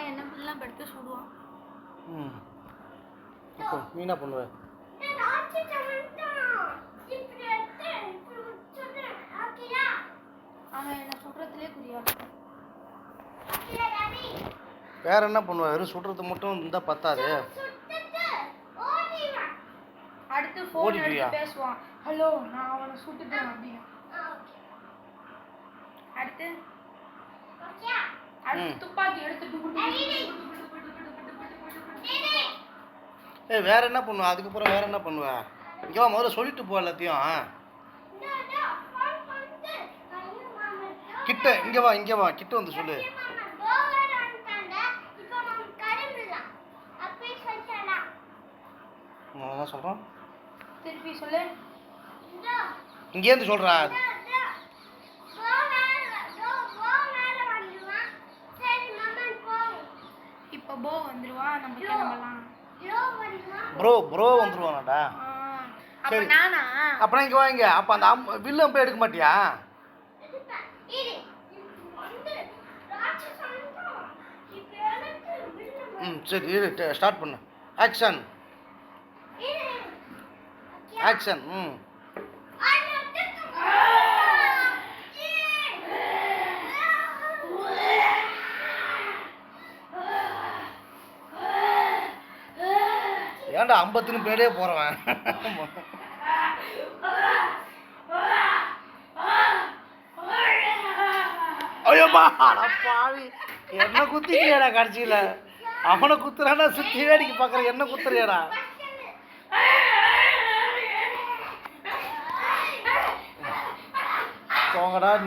என்ன பிள்ளைலாம் படுத்து சுடுவான். இப்போ நீ என்ன பண்ணுவ? அவன் என்ன சுடுறதுலேயே குறியா. வேற என்ன பண்ணுவ? வெறும் சுடுறது மட்டும் இருந்தா பத்தாது. அடுத்து ஃபோன் எடுத்து பேசுவான். ஹலோ, நான் அவனை சுட்டுட்டேன் அப்படின்னு. அடுத்து துப்பாக்கி எடுத்து வேற என்ன பண்ணுவ? அதுக்கப்புறம் வேற என்ன பண்ணுவ? இங்கே வா, முதல்ல சொல்லிட்டு போ எல்லாத்தையும். கிட்ட இங்கே வா, இங்கே வா, கிட்ட வந்து சொல்லு. என்ன சொல்றான்? திருப்பி சொல்லு. இங்கேருந்து சொல்றா. இப்போ போ வந்துருவான், நம்ம கிளம்பலாம். ப்ரோ வந்துருவானடா. அப்ப நானா? அப்பனா இங்க வாங்க. அப்ப அந்த வில்லம் போய் எடுக்க மாட்டியா? சரி இரு, ஸ்டார்ட் பண்ணு. ஆக்ஷன். ஆக்ஷன். ஏன்டா 50 பேரே போறவன்? ஐயோப்பா, பாவி, என்ன குத்திக்கிறியாடா கடைசியில? அவனை குத்துறானா சுத்தி வேடிக்கை பார்க்குற, என்ன குத்துறியாடா? போங்கடா நீ.